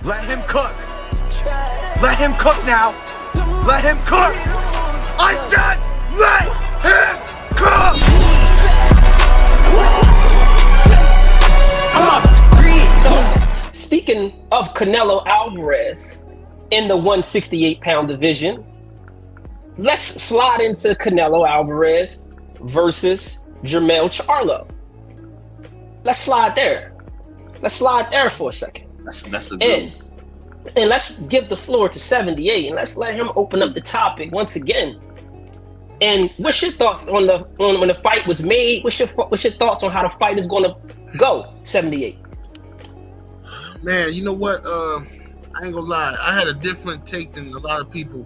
Let him cook. Let him cook now. Let him cook. I said let him cook. Speaking of Canelo Alvarez in the 168-pound division, let's slide into Canelo Alvarez versus Jermell Charlo. Let's slide there. Let's slide there for a second. That's a good one. And let's give the floor to 78 and let's let him open up the topic once again. And what's your thoughts on when the fight was made? What's your thoughts on how the fight is going to go? 78. Man, you know what? I ain't gonna lie. I had a different take than a lot of people.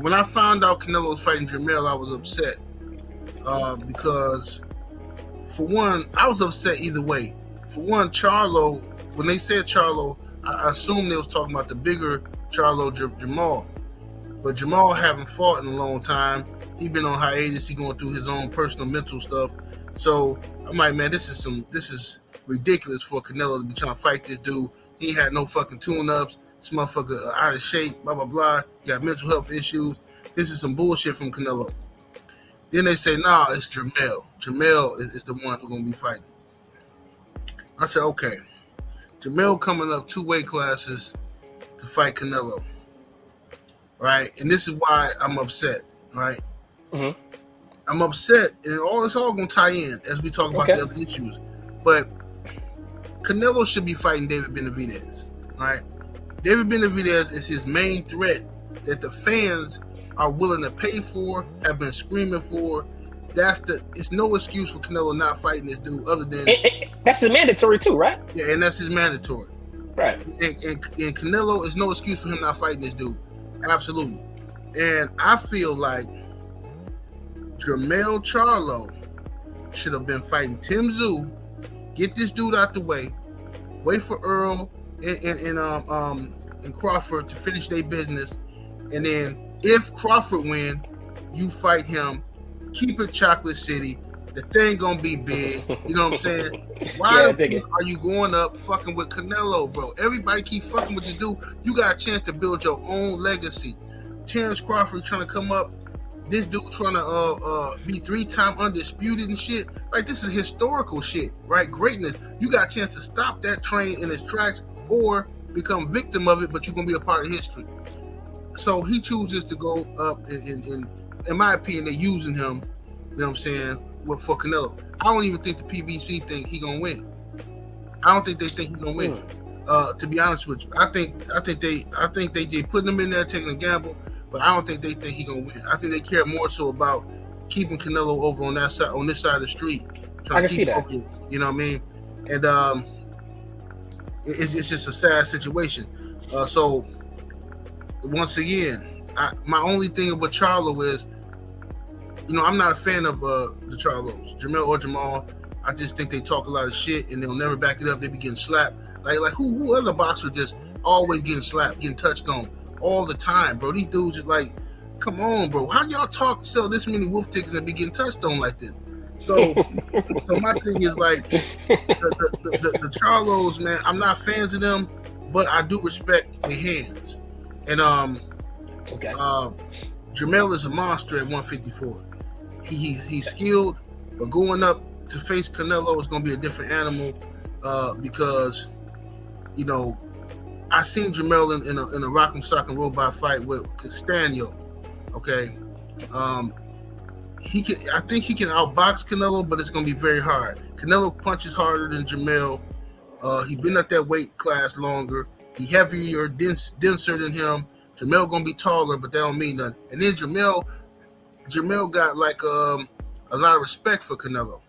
When I found out Canelo was fighting Jermell, I was upset because, for one, I was upset either way. For one, Charlo. When they said Charlo, I assumed they was talking about the bigger Charlo, Jermell. But Jermell haven't fought in a long time. He been on hiatus. He going through his own personal mental stuff. So I'm like, man, this is ridiculous for Canelo to be trying to fight this dude. He had no fucking tune-ups. This motherfucker out of shape, blah, blah, blah. He got mental health issues. This is some bullshit from Canelo. Then they say, nah, it's Jermell. Jermell is the one who's going to be fighting. I said, okay. Jermell coming up 2 weight classes to fight Canelo. Right? And this is why I'm upset, right? Mm-hmm. I'm upset, and it's all going to tie in as we talk about the other issues. But Canelo should be fighting David Benavidez, right? David Benavidez is his main threat that the fans are willing to pay for, have been screaming for. It's no excuse for Canelo not fighting this dude other than... That's the mandatory too, right? Yeah, and that's his mandatory. Right. And Canelo is no excuse for him not fighting this dude. Absolutely. And I feel like Jermell Charlo should have been fighting Tim Tszyu, get this dude out the way, wait for Earl and Crawford to finish their business, and then if Crawford win, you fight him, keep it Chocolate City, the thing gonna be big, you know what I'm saying? Why the fuck are you going up fucking with Canelo, bro? Everybody keep fucking with the dude. You got a chance to build your own legacy. Terrence Crawford trying to come up, this dude trying to be 3-time undisputed and shit. Like, this is historical shit, right? Greatness. You got a chance to stop that train in its tracks or become victim of it, but you're gonna be a part of history. So he chooses to go up, and in my opinion, they're using him, you know what I'm saying, for Canelo. I don't even think the PBC think he gonna win. I don't think they think he gonna win. To be honest with you, I think they putting him in there taking a gamble, but I don't think they think he gonna win. I think they care more so about keeping Canelo over on that side, on this side of the street. I can see that. You know what I mean? And it's just a sad situation. So once again, my only thing with Charlo is, you know, I'm not a fan of the Charlos, Jermell or Jamal. I just think they talk a lot of shit and they'll never back it up. They be getting slapped. Like who other boxer just always getting slapped, getting touched on all the time, bro? These dudes are like, come on, bro. How y'all sell this many wolf tickets and be getting touched on like this? So my thing is like the Charlos, man. I'm not fans of them, but I do respect their hands. And Jermell is a monster at 154. He's skilled, but going up to face Canelo is going to be a different animal because, you know, I seen Jermell in a Rock'em Sock'em Robot fight with Castaño. Okay, I think he can outbox Canelo, but it's going to be very hard. Canelo punches harder than Jermell. He's been at that weight class longer. He heavier, denser than him. Jermell gonna be taller, but that don't mean nothing. And then Jermell got like a lot of respect for Canelo.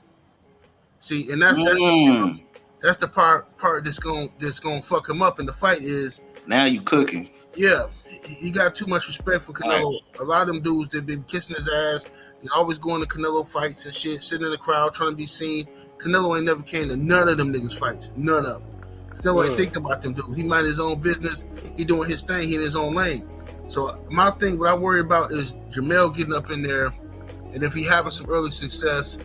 See, and that's the part that's gonna fuck him up in the fight is now you cooking. Yeah, he got too much respect for Canelo. Right. A lot of them dudes that been kissing his ass. They always going to Canelo fights and shit, sitting in the crowd trying to be seen. Canelo ain't never came to none of them niggas fights. None of them. Canelo ain't thinking about them dudes. He mind his own business. He doing his thing. He in his own lane. So my thing, what I worry about is Jermell getting up in there, and if he having some early success,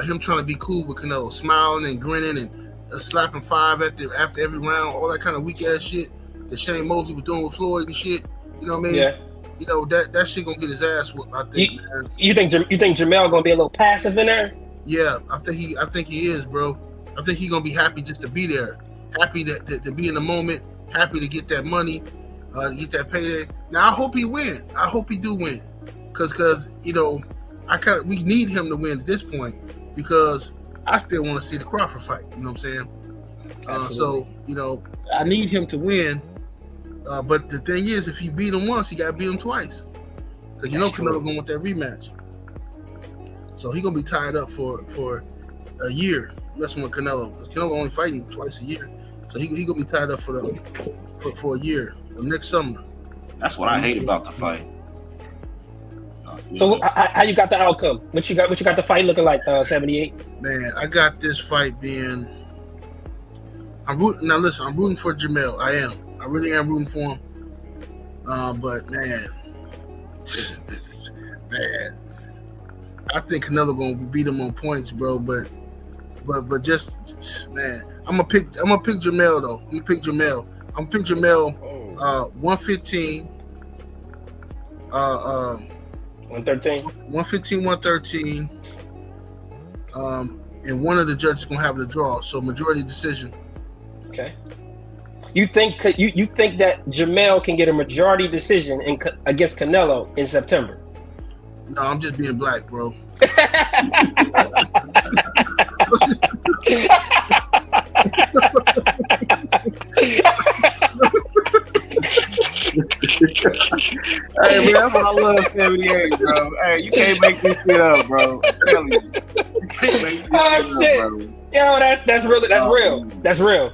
him trying to be cool with Canelo, smiling and grinning and slapping 5 after every round, all that kind of weak ass shit that Shane Mosley was doing with Floyd and shit. You know what I mean? Yeah. You know that shit gonna get his ass whooped. I think. You think Jermell gonna be a little passive in there? Yeah, I think he is, bro. I think he's gonna be happy just to be there, happy to be in the moment, happy to get that money, to get that payday. Now I hope he win. I hope he do win, cause you know we need him to win at this point because I still want to see the Crawford fight. You know what I'm saying? So you know I need him to win. But the thing is, if he beat him once, he got to beat him twice. Because you know Canelo going to want that rematch. So he going to be tied up for a year. Messing with Canelo. Because Canelo only fighting twice a year. So he going to be tied up for a year. Next summer. That's what I hate about the fight. So how you got the outcome? What you got the fight looking like, 78? Man, I got this fight being... I'm rooting for Jermell. I am. I really am rooting for him. But man, I think Canelo gonna beat him on points, bro. But just man, I'm gonna pick Jermell though. I'm gonna pick Jermell 115. 113. 113. And one of the judges gonna have it a draw. So majority decision. Okay. You think that Jermell can get a majority decision against Canelo in September? No, I'm just being black, bro. Hey, man, that's what I love 78, bro. Hey, you can't make this shit up, bro. I'm telling you. You can't make this shit up, bro. Yo, that's real.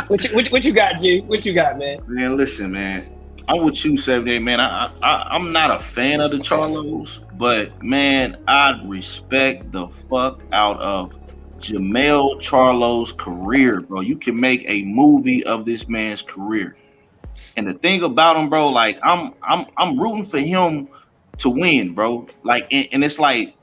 What you got, G? What you got, man? Man, listen, man. I'm with you, 78, man. I'm not a fan of the Charlos, but man, I respect the fuck out of Jermell Charlo's career, bro. You can make a movie of this man's career. And the thing about him, bro, like I'm rooting for him to win, bro. Like, and it's like,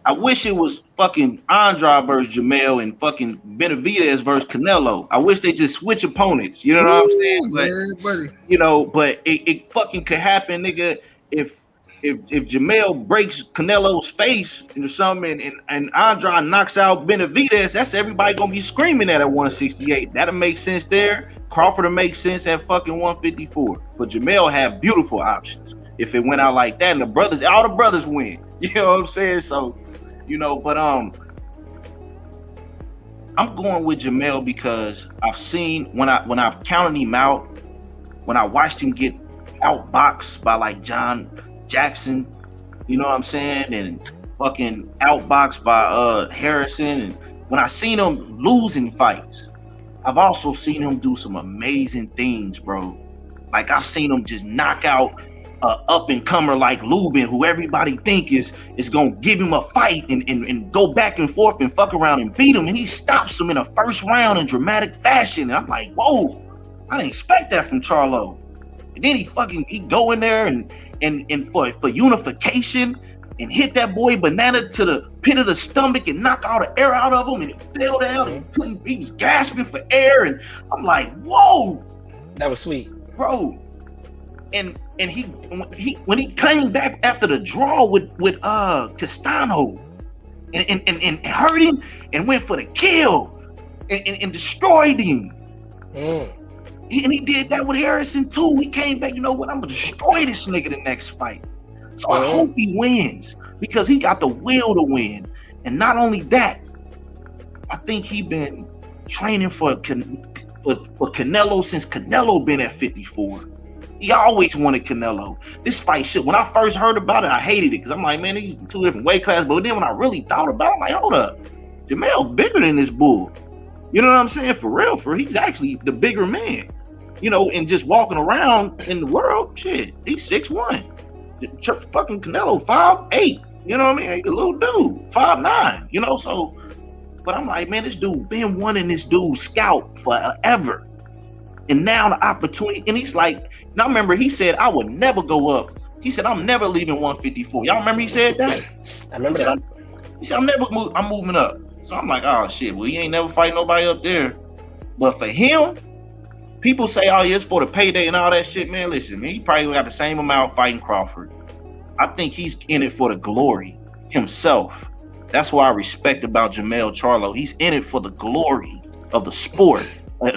I wish it was fucking Andrade versus Jermell and fucking Benavidez versus Canelo. I wish they just switch opponents. You know what I'm saying? But, yeah, buddy. You know, but it fucking could happen, nigga. If Jermell breaks Canelo's face or something and Andrade knocks out Benavidez, that's everybody gonna be screaming at 168. That'll make sense there. Crawford will make sense at fucking 154. But Jermell have beautiful options. If it went out like that and all the brothers win. You know what I'm saying? So, you know, but I'm going with Jermell because I've seen when I've counted him out, when I watched him get outboxed by like John Jackson, you know what I'm saying, and fucking outboxed by Harrison, and when I seen him losing fights, I've also seen him do some amazing things, bro. Like I've seen him just knock out up and comer like Lubin, who everybody think is gonna give him a fight and go back and forth and fuck around and beat him, and he stops him in a first round in dramatic fashion. And I'm like, whoa, I didn't expect that from Charlo. And then he go in there and for unification and hit that boy Banana to the pit of the stomach and knock all the air out of him, and he fell down and he was gasping for air, and I'm like, whoa, that was sweet, bro. And he when he came back after the draw with Castano and hurt him and went for the kill and destroyed him. And he did that with Harrison too. He came back, you know what, I'm gonna destroy this nigga the next fight. So I hope he wins because he got the will to win. And not only that, I think he been training for Canelo since Canelo been at 54. He always wanted Canelo. This fight shit, when I first heard about it, I hated it because I'm like, man, these two different weight classes. But then when I really thought about it, I'm like, hold up, Jermell bigger than this bull. You know what I'm saying? For real, he's actually the bigger man. You know, and just walking around in the world, shit, he's 6'1". Fucking Canelo 5'8". You know what I mean? He's a little dude, 5'9". You know, so. But I'm like, man, this dude been wanting this dude's scalp forever. And now the opportunity, and he's like, now remember he said, I would never go up. He said, I'm never leaving 154. Y'all remember he said that? I remember that. He said, I'm moving up. So I'm like, oh shit, well, he ain't never fight nobody up there. But for him, people say, oh, yeah, it's for the payday and all that shit, man. Listen, man, he probably got the same amount fighting Crawford. I think he's in it for the glory himself. That's what I respect about Jermell Charlo. He's in it for the glory of the sport,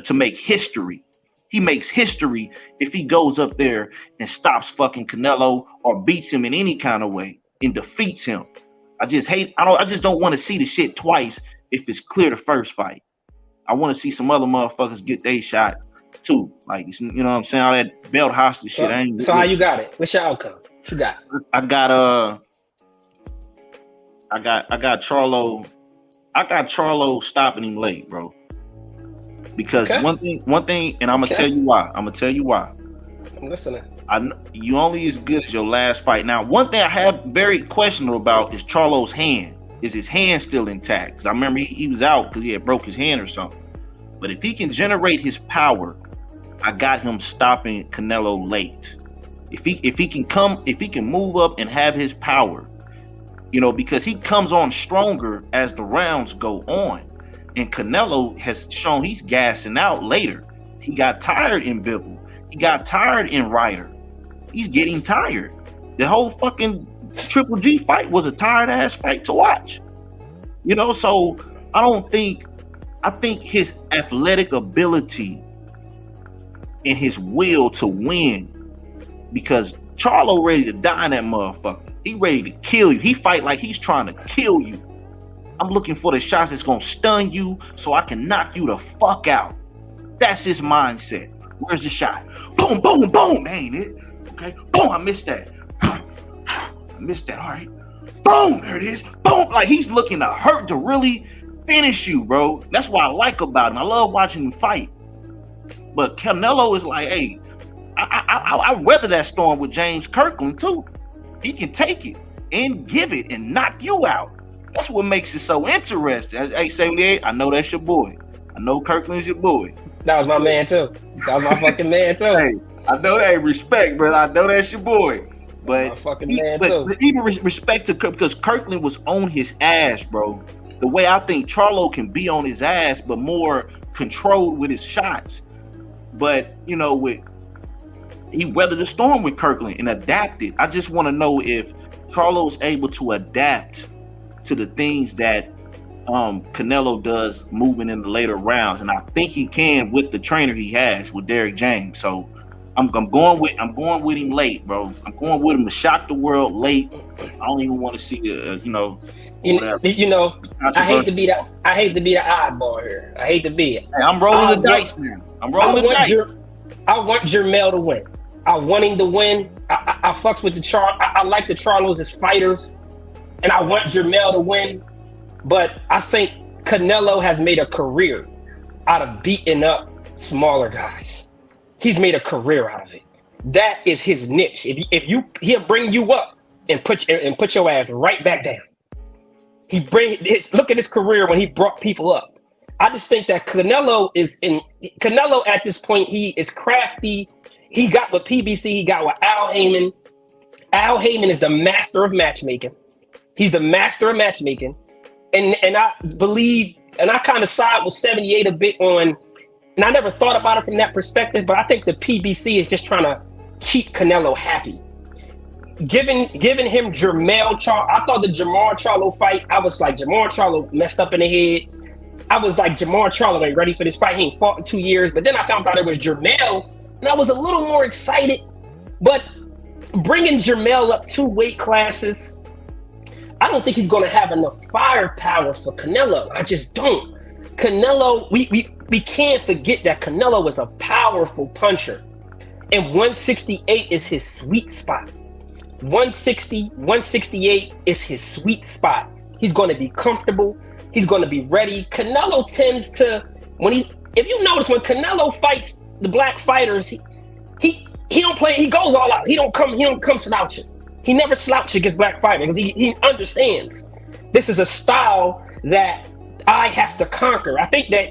to make history. He makes history if he goes up there and stops fucking Canelo or beats him in any kind of way and defeats him. I just don't want to see the shit twice if it's clear the first fight. I want to see some other motherfuckers get their shot too. Like, you know what I'm saying? All that belt hostage shit. So how you got it? What's your outcome? What you got? I got Charlo. I got Charlo stopping him late, bro. Because one thing, and I'm gonna tell you why. I'm listening. You only as good as your last fight. Now, one thing I have very questionable about is Charlo's hand. Is his hand still intact? Because I remember he was out because he had broke his hand or something. But if he can generate his power, I got him stopping Canelo late. If he can move up and have his power, you know, because he comes on stronger as the rounds go on. And Canelo has shown he's gassing out later. He got tired in Bivol. He got tired in Ryder. He's getting tired. The whole fucking Triple G fight was a tired ass fight to watch. You know, so I think his athletic ability and his will to win, because Charlo ready to die in that motherfucker. He ready to kill you. He fight like he's trying to kill you. I'm looking for the shots that's gonna stun you so I can knock you the fuck out. That's his mindset. Where's the shot? Boom, boom, boom. That ain't it. Okay. Boom, I missed that. All right. Boom, there it is. Boom. Like, he's looking to hurt, to really finish you, bro. That's what I like about him. I love watching him fight. But Canelo is like, hey, I weather that storm with James Kirkland too. He can take it and give it and knock you out. That's what makes it so interesting. Hey, 78, I know that's your boy. I know Kirkland's your boy. That was my man too. That was my fucking man too. Hey, I know that. Respect, brother. I know that's your boy. But even respect to Kirk, because Kirkland was on his ass, bro. The way I think Charlo can be on his ass, but more controlled with his shots. But, you know, he weathered the storm with Kirkland and adapted. I just want to know if Charlo's able to adapt to the things that Canelo does moving in the later rounds, and I think he can with the trainer he has with Derek James. So I'm going with him late, bro. I'm going with him to shock the world late. I don't even want to see I hate to be the oddball here. I hate to be it. Hey, I'm rolling the dice now. I want Jermell to win. I want him to win. I fucks with the Charlo. I like the Charlos as fighters, and I want Jermell to win. But I think Canelo has made a career out of beating up smaller guys. He's made a career out of it. That is his niche. He'll bring you up and put your ass right back down. Look at his career when he brought people up. I just think that Canelo at this point, he is crafty. He got with PBC, he got with Al Heyman. Al Heyman is the master of matchmaking. He's the master of matchmaking. And I believe, and I kind of side with 78 a bit on, and I never thought about it from that perspective, but I think the PBC is just trying to keep Canelo happy. Giving him Jermell Charlo. I thought the Jermell Charlo fight, I was like, Jermell Charlo messed up in the head. I was like, Jermell Charlo ain't ready for this fight. He ain't fought in 2 years. But then I found out it was Jermell, and I was a little more excited. But bringing Jermell up 2 weight classes, I don't think he's going to have enough firepower for Canelo. I just don't. Canelo, we can't forget that Canelo is a powerful puncher. And 168 is his sweet spot. 160, 168 is his sweet spot. He's going to be comfortable. He's going to be ready. Canelo tends to, if you notice, when Canelo fights the black fighters, he don't play, he goes all out. He don't come slouching. He never slouches against black fighters because he understands this is a style that I have to conquer. I think that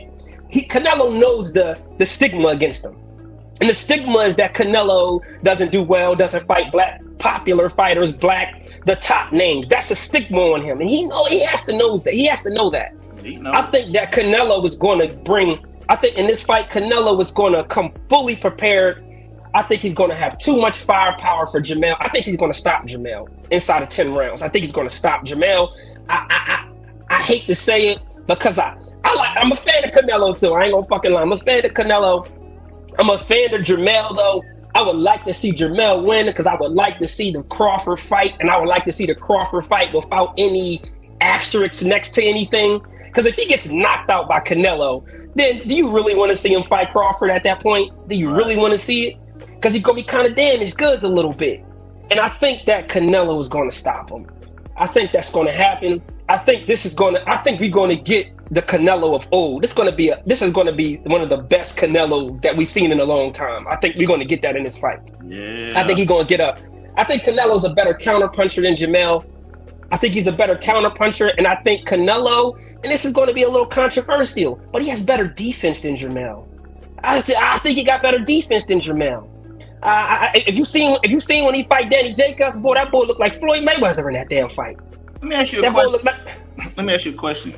Canelo knows the stigma against him. And the stigma is that Canelo doesn't do well, doesn't fight black popular fighters, the top names. That's a stigma on him. And he has to know that. He has to know that. I think that Canelo is going to bring. I think in this fight, Canelo is going to come fully prepared. I think he's going to have too much firepower for Jermell. I think he's going to stop Jermell inside of 10 rounds. I think he's going to stop Jermell. I hate to say it because I'm a fan of Canelo too. I ain't gonna fucking lie. I'm a fan of Canelo. I'm a fan of Jermell though. I would like to see Jermell win because I would like to see the Crawford fight, and I would like to see the Crawford fight without any asterisks next to anything. Because if he gets knocked out by Canelo, then do you really want to see him fight Crawford at that point? Do you really want to see it? Because he's gonna be kind of damaged goods a little bit, and I think that Canelo is going to stop him. I think that's going to happen. I think we're going to get the Canelo of old. This is going to be one of the best Canelos that we've seen in a long time. I think we're going to get that in this fight. Yeah. I think he's going to get up. I think Canelo's a better counterpuncher than Jermell. I think he's a better counterpuncher, and I think Canelo, and this is going to be a little controversial, but he has better defense than Jermell. I think he got better defense than Jermell. If you seen when he fight Danny Jacobs, boy, that boy looked like Floyd Mayweather in that damn fight. Let me ask you a question.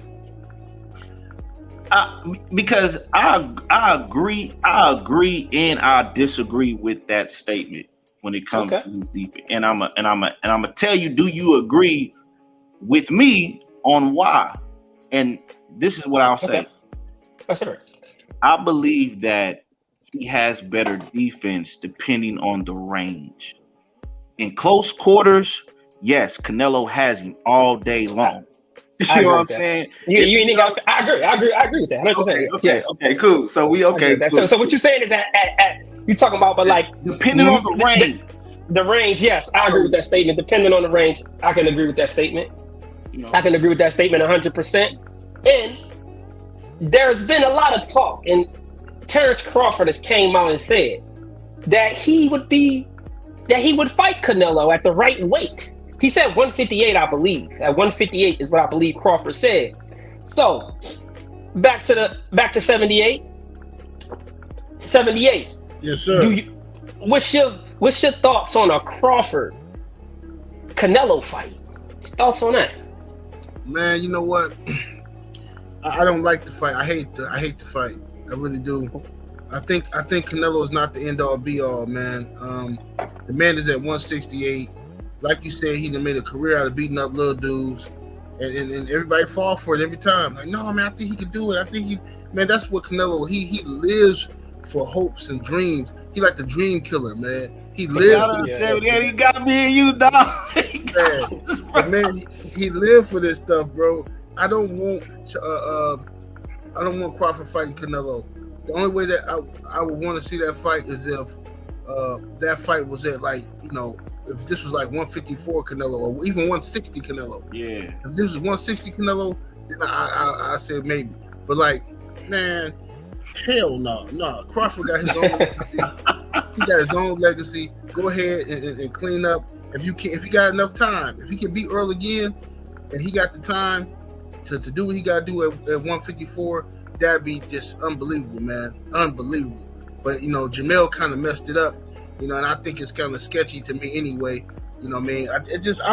Because I agree and I disagree with that statement when it comes to defense. And I'm gonna tell you, do you agree with me on why? And this is what I'll say. That's it. I believe that he has better defense depending on the range. In close quarters, yes, Canelo has him all day long. You know what I'm saying? I agree with that. Okay, cool. So we cool. So what you're saying is that you talking about, but like depending on the range. The range, yes, I agree with that statement. Depending on the range, I can agree with that statement. I can agree with that statement 100%. And there's been a lot of talk, and Terrence Crawford has came out and said that he would fight Canelo at the right weight. He said 158, I believe. At 158 is what I believe Crawford said. So back to 78. 78. Yes, sir. What's your thoughts on a Crawford Canelo fight? Thoughts on that? Man, you know what? I don't like the fight. I hate the fight. I really do. I think Canelo is not the end all be all, man. The man is at 168. Like you said, he done made a career out of beating up little dudes, and everybody fall for it every time. Like, no, man, I think he can do it. Man, that's what Canelo. He lives for hopes and dreams. He like the dream killer, man. He lives. He got me and you, dog. man, he lived for this stuff, bro. I don't want Crawford fighting Canelo. The only way that I would want to see that fight is if that fight was at, like, if this was like 154 Canelo or even 160 Canelo. Yeah. If this was 160 Canelo, then I said maybe. But like, man, hell no. No. Crawford got his own legacy. He got his own legacy. Go ahead and clean up. If you got enough time, if he can beat Earl again and he got the time to do what he gotta do at 154, that'd be just unbelievable, man. Unbelievable. But Jermell kind of messed it up. And I think it's kind of sketchy to me anyway. You know what I mean? I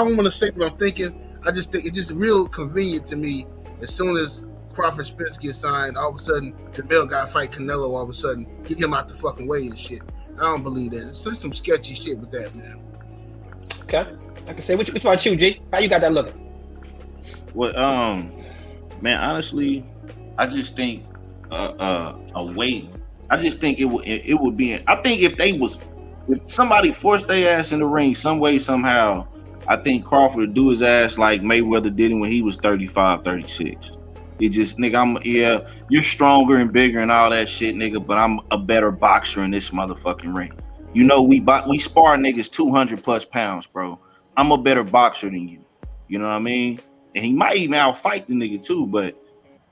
don't want to say what I'm thinking. I just think it's just real convenient to me. As soon as Crawford Spence gets signed, all of a sudden Jermell got to fight Canelo. All of a sudden, get him out the fucking way and shit. I don't believe that. It's just some sketchy shit with that, man. Okay, I can say which about you, G? How you got that looking? Well, man, honestly, I just think a weight. I just think it would be. I think if somebody forced their ass in the ring some way, somehow, I think Crawford would do his ass like Mayweather did him when he was 35, 36. It just, nigga, you're stronger and bigger and all that shit, nigga, but I'm a better boxer in this motherfucking ring. We spar niggas 200 plus pounds, bro. I'm a better boxer than you. You know what I mean? And he might even outfight the nigga too, but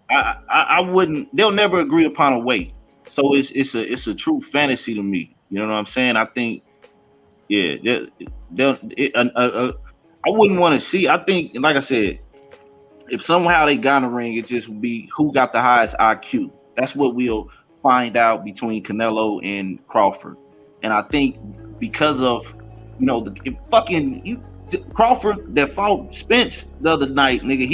I wouldn't. They'll never agree upon a weight, so it's a true fantasy to me. You know what I'm saying? I think, yeah, I wouldn't want to see. I think, like I said, if somehow they got in the ring, it just would be who got the highest IQ. That's what we'll find out between Canelo and Crawford. And I think because of Crawford that fought Spence the other night, nigga,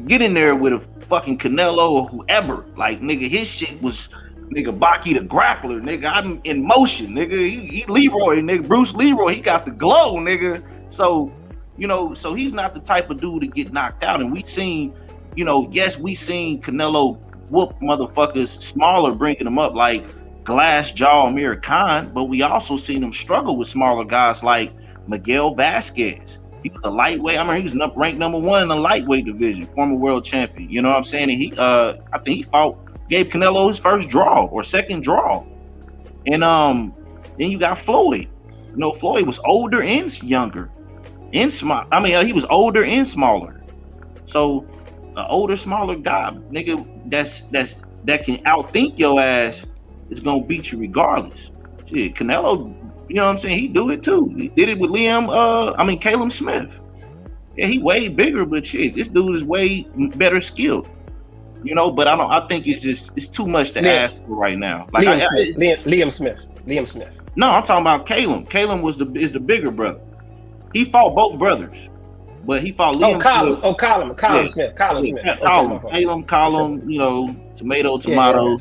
get in there with a fucking Canelo or whoever. Like, nigga, his shit was, nigga, Baki the grappler, nigga. I'm in motion, nigga. He Leroy, nigga. Bruce Leroy, he got the glow, nigga. So, you know, so he's not the type of dude to get knocked out. And we seen, you know, yes, we seen Canelo whoop motherfuckers smaller, bringing them up like Glass Jaw Amir Khan, but we also seen him struggle with smaller guys like Miguel Vasquez. He was a lightweight. I mean, he was ranked number 1 in the lightweight division, former world champion. You know what I'm saying? And he, I think he gave Canelo his first draw or second draw. And then you got Floyd. You know, Floyd was older and younger, and small. I mean, he was older and smaller. So, an older, smaller guy, nigga, that can outthink your ass is gonna beat you regardless. Shit, Canelo, you know what I'm saying? He do it too. He did it with Caleb Smith. Yeah, he way bigger, but shit, this dude is way better skilled. You know, but I think it's too much to ask for right now. Like Liam Smith. No, I'm talking about Caleb. Caleb is the bigger brother. He fought both brothers, but he fought Liam Smith. Colin Smith. Colin, you know, tomato.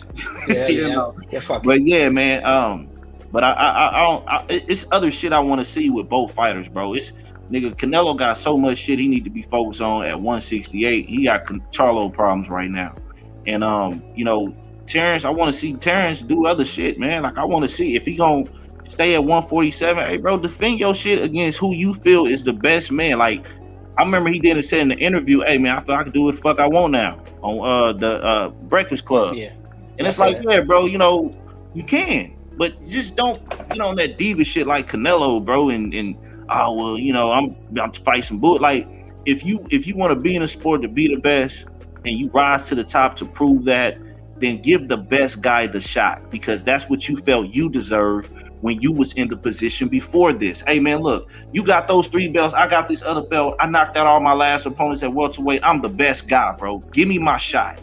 Yeah, you know. Fuck but yeah, man. But I don't. It's other shit I want to see with both fighters, bro. It's nigga Canelo got so much shit he need to be focused on at 168. He got Charlo problems right now, and you know, Terrence. I want to see Terrence do other shit, man. Like I want to see if he gonna stay at 147. Hey, bro, defend your shit against who you feel is the best man. Like I remember he did say in the interview, "Hey, man, I feel I can do what the fuck I want now on the Breakfast Club." Yeah, and it's like, yeah, bro, you know, you can. But just don't get on that diva shit like Canelo, bro. And oh well, you know, I'm fighting some bull. Like if you want to be in a sport to be the best and you rise to the top to prove that, then give the best guy the shot, because that's what you felt you deserve when you was in the position before this. Hey man, look, you got those 3 belts, I got this other belt. I knocked out all my last opponents at welterweight. I'm the best guy, bro. Give me my shot.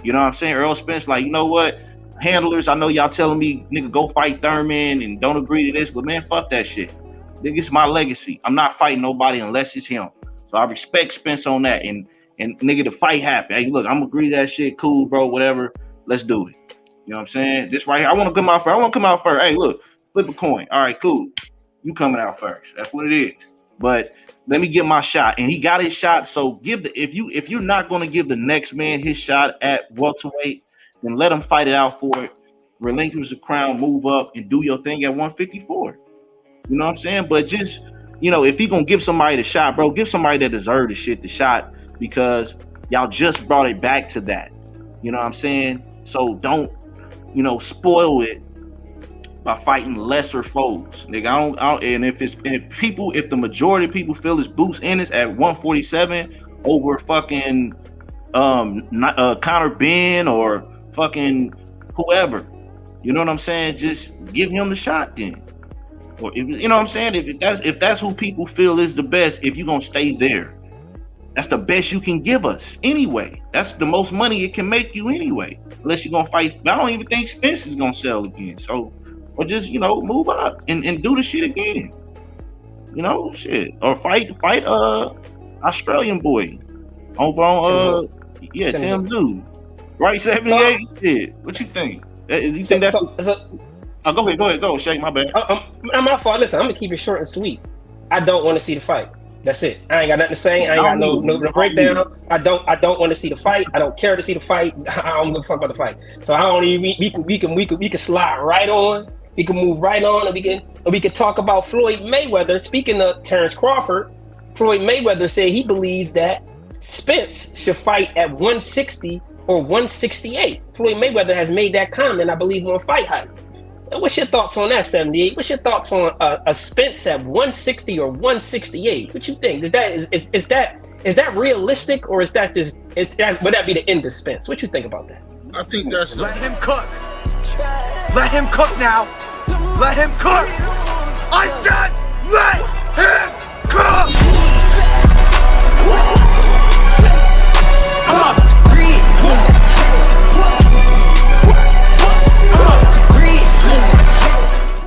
You know what I'm saying? Earl Spence, like, you know what? Handlers, I know y'all telling me, nigga, go fight Thurman and don't agree to this, but man, fuck that shit. Nigga, it's my legacy. I'm not fighting nobody unless it's him. So I respect Spence on that. And nigga, the fight happened. Hey, look, I'm agree to that shit. Cool, bro, whatever. Let's do it. You know what I'm saying? This right here, I want to come out first. Hey, look, flip a coin. All right, cool. You coming out first. That's what it is. But let me get my shot. And he got his shot. So if you're not going to give the next man his shot at welterweight, then let him fight it out for it, relinquish the crown, move up, and do your thing at 154. You know what I'm saying? But just, you know, if he gonna give somebody the shot, bro, give somebody that deserve the shot, because y'all just brought it back to that. You know what I'm saying? So don't, you know, spoil it by fighting lesser foes. Nigga, I don't and if the majority of people feel it's Boots Ennis at 147 over fucking Conor Ben or fucking whoever, you know what I'm saying? Just give him the shot then. Or if, you know what I'm saying? If that's who people feel is the best, if you're gonna stay there, that's the best you can give us anyway. That's the most money it can make you anyway. Unless you're gonna fight. I don't even think Spence is gonna sell again. So, or just, you know, move up and do the shit again. You know, shit. Or fight Australian boy over on Tim Zoo. Right, 78. Shit. What you think? You think that's? Go ahead. Go, Shake. My bad. I'm my fault. Listen, I'm gonna keep it short and sweet. I don't want to see the fight. That's it. I ain't got nothing to say. I ain't got no breakdown. I don't want to see the fight. I don't care to see the fight. I don't give a fuck about the fight. So I don't even. We can slide right on. We can move right on, and we can talk about Floyd Mayweather. Speaking of Terrence Crawford, Floyd Mayweather said he believes that Spence should fight at 160 or 168. Floyd Mayweather has made that comment, I believe, on Fight Hype. What's your thoughts on that, 78? What's your thoughts on a Spence at 160 or 168? What you think? Is that realistic, or would that be the end of Spence? What you think about that? I think that's let him cook. Let him cook now. Let him cook. I said